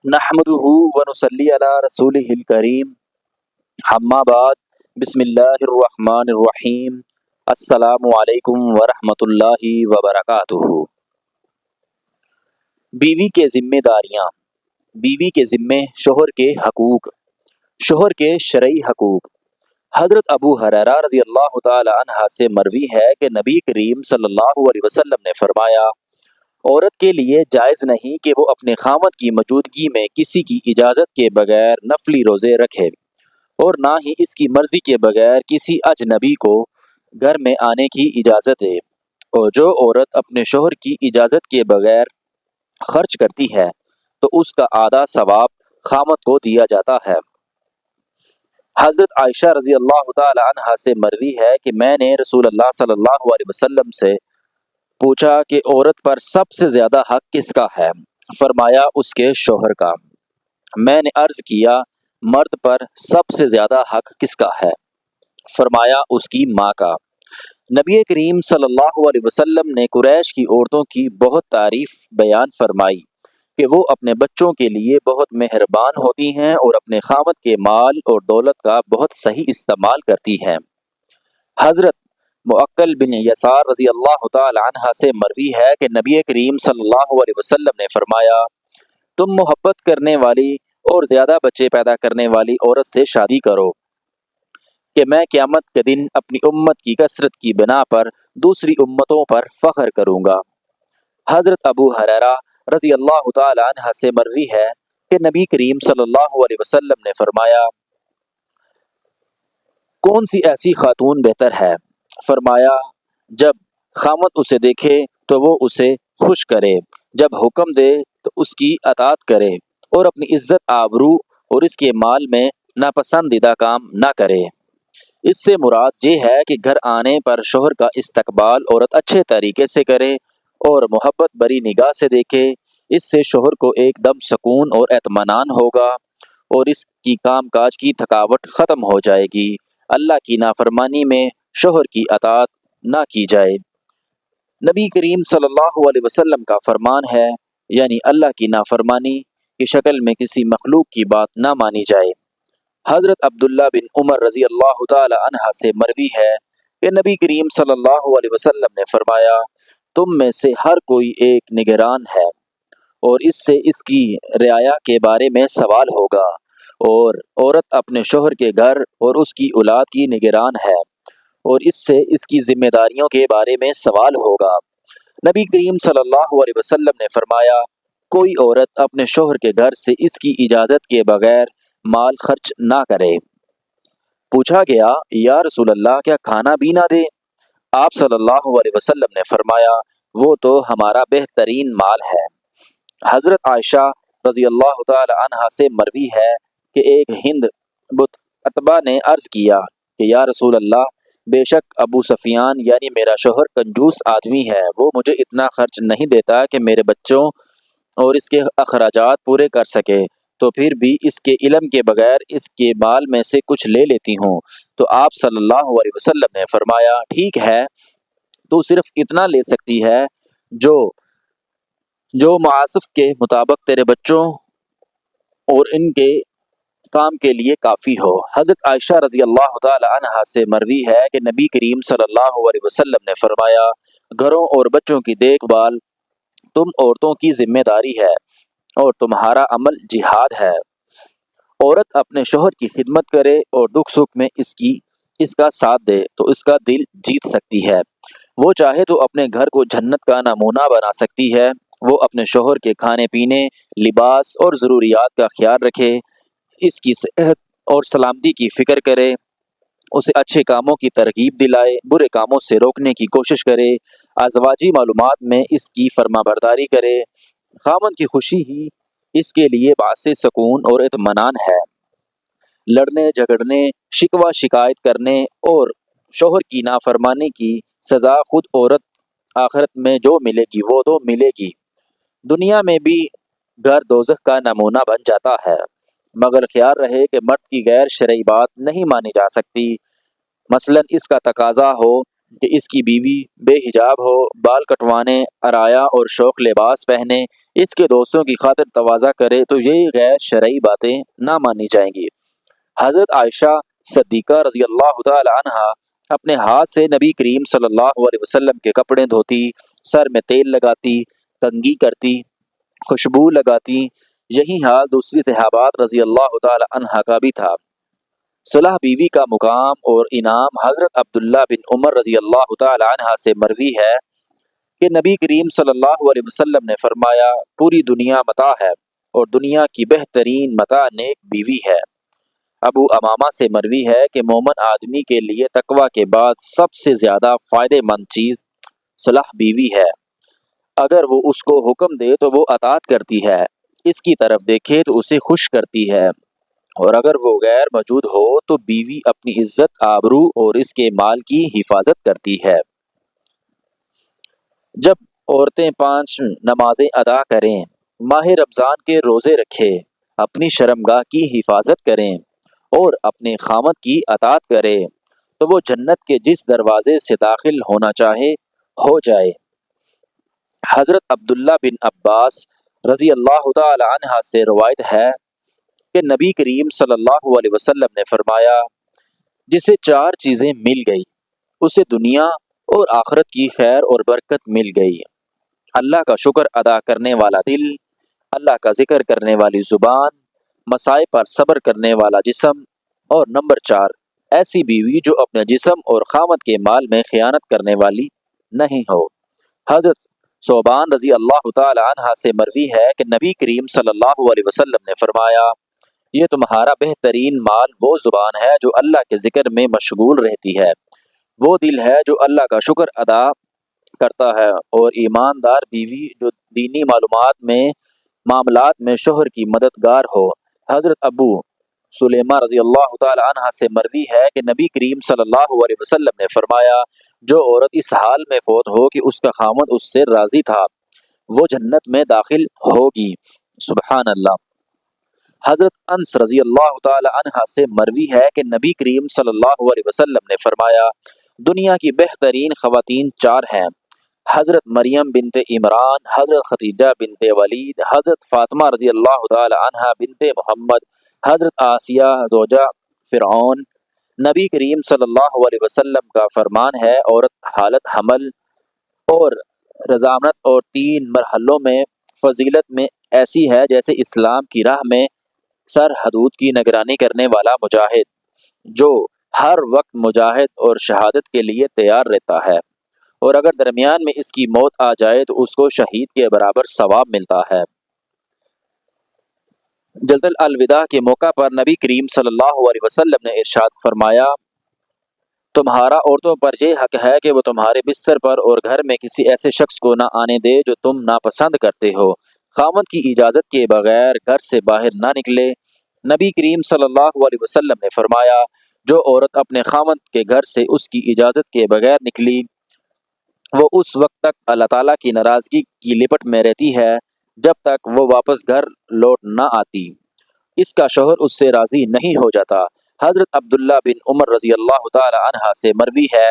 نحمدہ ونصلی علی رسولہ الکریم، اما بعد، بسم اللہ الرحمن الرحیم۔ السلام علیکم ورحمۃ اللہ وبرکاتہ۔ بیوی کے ذمہ داریاں۔ بیوی کے ذمے شوہر کے حقوق۔ شوہر کے شرعی حقوق۔ حضرت ابو ہریرہ رضی اللہ تعالی عنہ سے مروی ہے کہ نبی کریم صلی اللہ علیہ وسلم نے فرمایا، عورت کے لیے جائز نہیں کہ وہ اپنے خاوند کی موجودگی میں کسی کی اجازت کے بغیر نفلی روزے رکھے، اور نہ ہی اس کی مرضی کے بغیر کسی اجنبی کو گھر میں آنے کی اجازت دے، اور جو عورت اپنے شوہر کی اجازت کے بغیر خرچ کرتی ہے تو اس کا آدھا ثواب خاوند کو دیا جاتا ہے۔ حضرت عائشہ رضی اللہ تعالی عنہا سے مروی ہے کہ میں نے رسول اللہ صلی اللہ علیہ وسلم سے پوچھا کہ عورت پر سب سے زیادہ حق کس کا ہے؟ فرمایا اس کے شوہر کا۔ میں نے عرض کیا مرد پر سب سے زیادہ حق کس کا ہے؟ فرمایا اس کی ماں کا۔ نبی کریم صلی اللہ علیہ وسلم نے قریش کی عورتوں کی بہت تعریف بیان فرمائی کہ وہ اپنے بچوں کے لیے بہت مہربان ہوتی ہیں اور اپنے خاوند کے مال اور دولت کا بہت صحیح استعمال کرتی ہیں۔ حضرت معقل بن یسار رضی اللہ تعالی عنہ سے مروی ہے کہ نبی کریم صلی اللہ علیہ وسلم نے فرمایا، تم محبت کرنے والی اور زیادہ بچے پیدا کرنے والی عورت سے شادی کرو کہ میں قیامت کے دن اپنی امت کی کثرت کی بنا پر دوسری امتوں پر فخر کروں گا۔ حضرت ابو ہریرہ رضی اللہ تعالی عنہ سے مروی ہے کہ نبی کریم صلی اللہ علیہ وسلم نے فرمایا، کون سی ایسی خاتون بہتر ہے؟ فرمایا، جب خاوند اسے دیکھے تو وہ اسے خوش کرے، جب حکم دے تو اس کی اطاعت کرے، اور اپنی عزت آبرو اور اس کے مال میں ناپسندیدہ کام نہ کرے۔ اس سے مراد یہ ہے کہ گھر آنے پر شوہر کا استقبال عورت اچھے طریقے سے کرے اور محبت بری نگاہ سے دیکھے۔ اس سے شوہر کو ایک دم سکون اور اطمینان ہوگا اور اس کی کام کاج کی تھکاوٹ ختم ہو جائے گی۔ اللہ کی نافرمانی میں شوہر کی اطاعت نہ کی جائے۔ نبی کریم صلی اللہ علیہ وسلم کا فرمان ہے، یعنی اللہ کی نافرمانی کی شکل میں کسی مخلوق کی بات نہ مانی جائے۔ حضرت عبداللہ بن عمر رضی اللہ تعالی عنہ سے مروی ہے کہ نبی کریم صلی اللہ علیہ وسلم نے فرمایا، تم میں سے ہر کوئی ایک نگران ہے، اور اس سے اس کی رعایا کے بارے میں سوال ہوگا، اور عورت اپنے شوہر کے گھر اور اس کی اولاد کی نگران ہے، اور اس سے اس کی ذمہ داریوں کے بارے میں سوال ہوگا۔ نبی کریم صلی اللہ علیہ وسلم نے فرمایا، کوئی عورت اپنے شوہر کے گھر سے اس کی اجازت کے بغیر مال خرچ نہ کرے۔ پوچھا گیا، یا رسول اللہ، کیا کھانا بھی نہ دے؟ آپ صلی اللہ علیہ وسلم نے فرمایا، وہ تو ہمارا بہترین مال ہے۔ حضرت عائشہ رضی اللہ تعالی عنہا سے مروی ہے کہ ایک ہند بت عتبہ نے عرض کیا کہ یا رسول اللہ، بے شک ابو سفیان یعنی میرا شوہر کنجوس آدمی ہے، وہ مجھے اتنا خرچ نہیں دیتا کہ میرے بچوں اور اس کے اخراجات پورے کر سکے، تو پھر بھی اس کے علم کے بغیر اس کے مال میں سے کچھ لے لیتی ہوں۔ تو آپ صلی اللہ علیہ وسلم نے فرمایا، ٹھیک ہے، تو صرف اتنا لے سکتی ہے جو معاصف کے مطابق تیرے بچوں اور ان کے کام کے لیے کافی ہو۔ حضرت عائشہ رضی اللہ تعالی عنہا سے مروی ہے کہ نبی کریم صلی اللہ علیہ وسلم نے فرمایا، گھروں اور بچوں کی دیکھ بھال تم عورتوں کی ذمہ داری ہے، اور تمہارا عمل جہاد ہے۔ عورت اپنے شوہر کی خدمت کرے اور دکھ سکھ میں اس کا ساتھ دے تو اس کا دل جیت سکتی ہے۔ وہ چاہے تو اپنے گھر کو جنت کا نمونہ بنا سکتی ہے۔ وہ اپنے شوہر کے کھانے پینے، لباس اور ضروریات کا خیال رکھے، اس کی صحت اور سلامتی کی فکر کرے، اسے اچھے کاموں کی ترغیب دلائے، برے کاموں سے روکنے کی کوشش کرے، ازواجی معلومات میں اس کی فرما برداری کرے۔ خاوند کی خوشی ہی اس کے لیے باعث سکون اور اطمینان ہے۔ لڑنے جھگڑنے، شکوہ شکایت کرنے اور شوہر کی نافرمانی کی سزا خود عورت آخرت میں جو ملے گی وہ تو ملے گی۔ دنیا میں بھی گھر دوزخ کا نمونہ بن جاتا ہے، مگر خیال رہے کہ مرد کی غیر شرعی بات نہیں مانی جا سکتی۔ مثلا اس کا تقاضا ہو کہ اس کی بیوی بے حجاب ہو، بال کٹوانے، عرایا اور شوخ لباس پہنے، اس کے دوستوں کی خاطر تواضع کرے تو یہ غیر شرعی باتیں نہ مانی جائیں گی۔ حضرت عائشہ صدیقہ رضی اللہ تعالی عنہا اپنے ہاتھ سے نبی کریم صلی اللہ علیہ وسلم کے کپڑے دھوتی، سر میں تیل لگاتی، کنگھی کرتی، خوشبو لگاتی۔ یہی حال دوسری صحابات رضی اللہ تعالی عنہا کا بھی تھا۔ صلح بیوی کا مقام اور انعام حضرت عبداللہ بن عمر رضی اللہ تعالی عنہ سے مروی ہے کہ نبی کریم صلی اللہ علیہ وسلم نے فرمایا، پوری دنیا متاع ہے اور دنیا کی بہترین متاع نیک بیوی ہے۔ ابو امامہ سے مروی ہے کہ مومن آدمی کے لیے تقوی کے بعد سب سے زیادہ فائدہ مند چیز صلح بیوی ہے۔ اگر وہ اس کو حکم دے تو وہ اطاعت کرتی ہے، اس کی طرف دیکھے تو اسے خوش کرتی ہے، اور اگر وہ غیر موجود ہو تو بیوی اپنی عزت، آبرو اور اس کے مال کی حفاظت کرتی ہے۔ جب عورتیں 5 نمازیں ادا کریں، ماہ رمضان کے روزے رکھیں، اپنی شرمگاہ کی حفاظت کریں اور اپنے خامد کی اطاعت کریں تو وہ جنت کے جس دروازے سے داخل ہونا چاہے ہو جائے۔ حضرت عبداللہ بن عباس رضی اللہ تعالی عنہ سے روایت ہے کہ نبی کریم صلی اللہ علیہ وسلم نے فرمایا، جسے 4 چیزیں مل گئی اسے دنیا اور آخرت کی خیر اور برکت مل گئی: اللہ کا شکر ادا کرنے والا دل، اللہ کا ذکر کرنے والی زبان، مسائب پر صبر کرنے والا جسم، اور نمبر 4 ایسی بیوی جو اپنے جسم اور خامد کے مال میں خیانت کرنے والی نہیں ہو۔ حضرت ثوبان رضی اللہ تعالی عنہ سے مروی ہے کہ نبی کریم صلی اللہ علیہ وسلم نے فرمایا، یہ تمہارا بہترین مال وہ زبان ہے جو اللہ کے ذکر میں مشغول رہتی ہے، وہ دل ہے جو اللہ کا شکر ادا کرتا ہے، اور ایماندار بیوی جو دینی معاملات میں شوہر کی مددگار ہو۔ حضرت ابو سلیمہ رضی اللہ تعالی عنہ سے مروی ہے کہ نبی کریم صلی اللہ علیہ وسلم نے فرمایا، جو عورت اس حال میں فوت ہو کہ اس کا خامد اس سے راضی تھا، وہ جنت میں داخل ہوگی۔ سبحان اللہ۔ حضرت انس رضی اللہ تعالی عنہ سے مروی ہے کہ نبی کریم صلی اللہ علیہ وسلم نے فرمایا، دنیا کی بہترین خواتین 4 ہیں: حضرت مریم بنت عمران، حضرت خدیجہ بنت ولید، حضرت فاطمہ رضی اللہ تعالی عنہ بنت محمد، حضرت آسیہ زوجہ فرعون۔ نبی کریم صلی اللہ علیہ وسلم کا فرمان ہے، عورت حالت حمل اور رضامت اور 3 مرحلوں میں فضیلت میں ایسی ہے جیسے اسلام کی راہ میں سر حدود کی نگرانی کرنے والا مجاہد، جو ہر وقت مجاہد اور شہادت کے لیے تیار رہتا ہے، اور اگر درمیان میں اس کی موت آ جائے تو اس کو شہید کے برابر ثواب ملتا ہے۔ جلد الوداع کے موقع پر نبی کریم صلی اللہ علیہ وسلم نے ارشاد فرمایا، تمہارا عورتوں پر یہ حق ہے کہ وہ تمہارے بستر پر اور گھر میں کسی ایسے شخص کو نہ آنے دے جو تم ناپسند کرتے ہو، خاوند کی اجازت کے بغیر گھر سے باہر نہ نکلے۔ نبی کریم صلی اللہ علیہ وسلم نے فرمایا، جو عورت اپنے خاوند کے گھر سے اس کی اجازت کے بغیر نکلی، وہ اس وقت تک اللہ تعالیٰ کی ناراضگی کی لپٹ میں رہتی ہے جب تک وہ واپس گھر لوٹ نہ آتی، اس کا شوہر اس سے راضی نہیں ہو جاتا۔ حضرت عبداللہ بن عمر رضی اللہ تعالی عنہ سے مروی ہے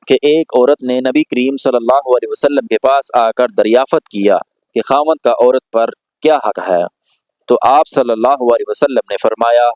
کہ ایک عورت نے نبی کریم صلی اللہ علیہ وسلم کے پاس آ کر دریافت کیا کہ خاوند کا عورت پر کیا حق ہے، تو آپ صلی اللہ علیہ وسلم نے فرمایا،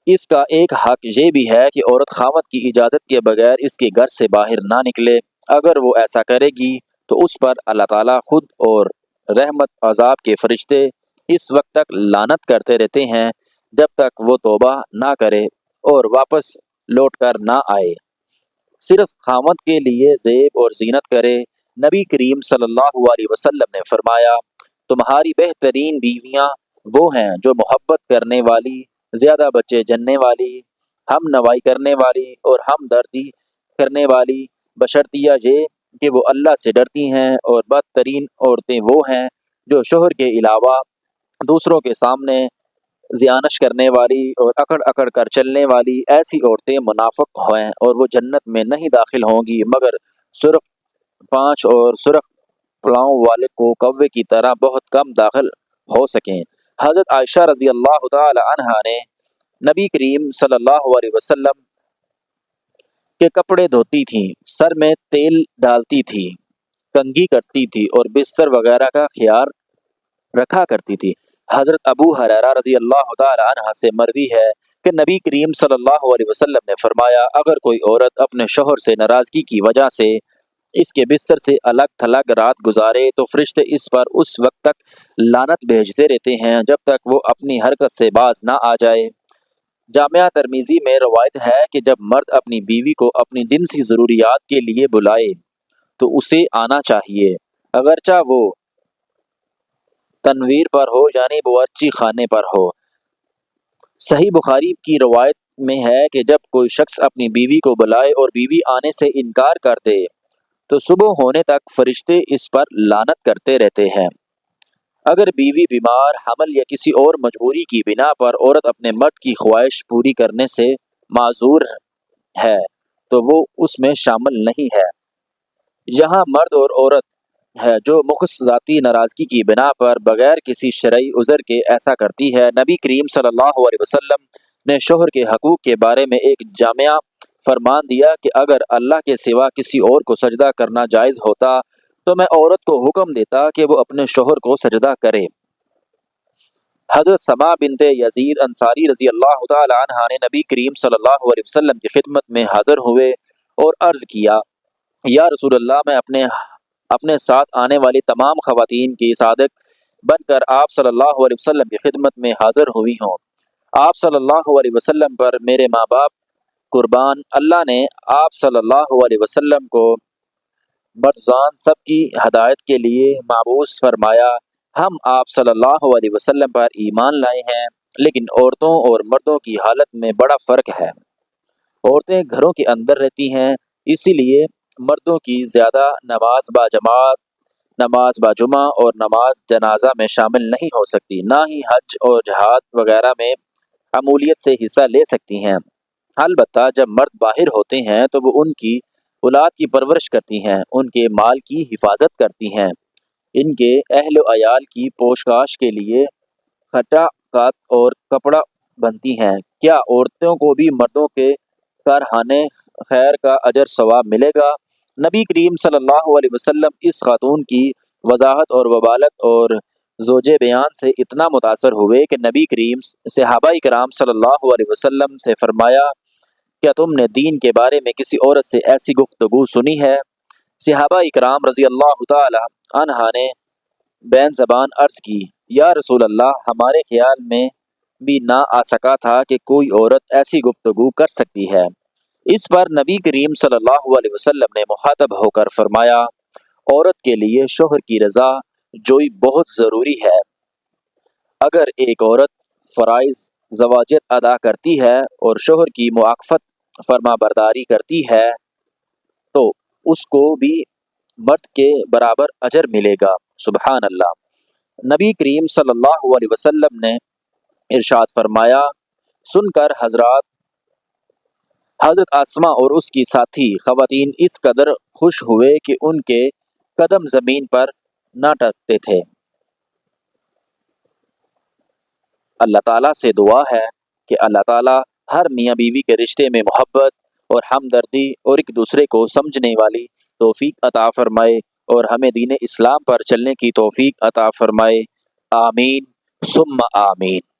اس کا ایک حق یہ بھی ہے کہ عورت خاوند کی اجازت کے بغیر اس کے گھر سے باہر نہ نکلے، اگر وہ ایسا کرے گی تو اس پر اللہ تعالیٰ خود اور رحمت عذاب کے فرشتے اس وقت تک لعنت کرتے رہتے ہیں جب تک وہ توبہ نہ کرے اور واپس لوٹ کر نہ آئے، صرف خاوند کے لیے زیب اور زینت کرے۔ نبی کریم صلی اللہ علیہ وسلم نے فرمایا، تمہاری بہترین بیویاں وہ ہیں جو محبت کرنے والی، زیادہ بچے جننے والی، ہم نوائی کرنے والی اور ہمدردی کرنے والی، بشرطیہ یہ کہ وہ اللہ سے ڈرتی ہیں، اور بدترین عورتیں وہ ہیں جو شوہر کے علاوہ دوسروں کے سامنے زیانش کرنے والی اور اکڑ اکڑ کر چلنے والی، ایسی عورتیں منافق ہیں اور وہ جنت میں نہیں داخل ہوں گی مگر سرخ پانچ اور سرخ پلاؤں والے کو کوے کی طرح بہت کم داخل ہو سکیں۔ حضرت عائشہ رضی اللہ تعالی عنہا نے نبی کریم صلی اللہ علیہ وسلم کے کپڑے دھوتی تھیں، سر میں تیل ڈالتی تھی، کنگھی کرتی تھی اور بستر وغیرہ کا خیال رکھا کرتی تھی۔ حضرت ابو ہریرہ رضی اللہ تعالی عنہ سے مروی ہے کہ نبی کریم صلی اللہ علیہ وسلم نے فرمایا، اگر کوئی عورت اپنے شوہر سے ناراضگی کی وجہ سے اس کے بستر سے الگ تھلگ رات گزارے تو فرشتے اس پر اس وقت تک لعنت بھیجتے رہتے ہیں جب تک وہ اپنی حرکت سے باز نہ آ جائے۔ جامعہ ترمذی میں روایت ہے کہ جب مرد اپنی بیوی کو اپنی جنسی ضروریات کے لیے بلائے تو اسے آنا چاہیے، اگرچہ وہ تنویر پر ہو یعنی باورچی خانے پر ہو۔ صحیح بخاری کی روایت میں ہے کہ جب کوئی شخص اپنی بیوی کو بلائے اور بیوی آنے سے انکار کر دے تو صبح ہونے تک فرشتے اس پر لعنت کرتے رہتے ہیں۔ اگر بیوی بیمار، حمل یا کسی اور مجبوری کی بنا پر عورت اپنے مرد کی خواہش پوری کرنے سے معذور ہے تو وہ اس میں شامل نہیں ہے۔ یہاں مرد اور عورت ہے جو مخصوص ذاتی ناراضگی کی بنا پر بغیر کسی شرعی عذر کے ایسا کرتی ہے۔ نبی کریم صلی اللہ علیہ وسلم نے شوہر کے حقوق کے بارے میں ایک جامع فرمان دیا کہ اگر اللہ کے سوا کسی اور کو سجدہ کرنا جائز ہوتا تو میں عورت کو حکم دیتا کہ وہ اپنے شوہر کو سجدہ کرے۔ حضرت سما بنت یزید انصاری رضی اللہ تعالی عنہا نے نبی کریم صلی اللہ علیہ وسلم کی خدمت میں حاضر ہوئے اور عرض کیا، یا رسول اللہ، میں اپنے ساتھ آنے والی تمام خواتین کی صادق بن کر آپ صلی اللہ علیہ وسلم کی خدمت میں حاضر ہوئی ہوں۔ آپ صلی اللہ علیہ وسلم پر میرے ماں باپ قربان، اللہ نے آپ صلی اللہ علیہ وسلم کو مرزان سب کی ہدایت کے لیے مبعوث فرمایا۔ ہم آپ صلی اللہ علیہ وسلم پر ایمان لائے ہیں، لیکن عورتوں اور مردوں کی حالت میں بڑا فرق ہے۔ عورتیں گھروں کے اندر رہتی ہیں، اسی لیے مردوں کی زیادہ نماز با جماعت، نماز با جمعہ اور نماز جنازہ میں شامل نہیں ہو سکتی، نہ ہی حج اور جہاد وغیرہ میں عمولیت سے حصہ لے سکتی ہیں۔ البتہ جب مرد باہر ہوتے ہیں تو وہ ان کی اولاد کی پرورش کرتی ہیں، ان کے مال کی حفاظت کرتی ہیں، ان کے اہل و عیال کی پوشاش کے لیے خرچات اور کپڑا بنتی ہیں۔ کیا عورتوں کو بھی مردوں کے کارخانے خیر کا اجر ثواب ملے گا؟ نبی کریم صلی اللہ علیہ وسلم اس خاتون کی وضاحت اور وبالت اور زوج بیان سے اتنا متاثر ہوئے کہ نبی کریم صحابہ کرام صلی اللہ علیہ وسلم سے فرمایا، کیا تم نے دین کے بارے میں کسی عورت سے ایسی گفتگو سنی ہے؟ صحابہ کرام رضی اللہ تعالی عنہ نے بین زبان عرض کی، یا رسول اللہ، ہمارے خیال میں بھی نہ آ سکا تھا کہ کوئی عورت ایسی گفتگو کر سکتی ہے۔ اس پر نبی کریم صلی اللہ علیہ وسلم نے مخاطب ہو کر فرمایا، عورت کے لیے شوہر کی رضا جوئی بہت ضروری ہے۔ اگر ایک عورت فرائض زواجر ادا کرتی ہے اور شوہر کی مواقفت فرما برداری کرتی ہے تو اس کو بھی مرد کے برابر اجر ملے گا۔ سبحان اللہ۔ نبی کریم صلی اللہ علیہ وسلم نے ارشاد فرمایا، سن کر حضرت اسما اور اس کی ساتھی خواتین اس قدر خوش ہوئے کہ ان کے قدم زمین پر نہ ٹکتے تھے۔ اللہ تعالیٰ سے دعا ہے کہ اللہ تعالیٰ ہر میاں بیوی کے رشتے میں محبت اور ہمدردی اور ایک دوسرے کو سمجھنے والی توفیق عطا فرمائے اور ہمیں دین اسلام پر چلنے کی توفیق عطا فرمائے۔ آمین ثم آمین۔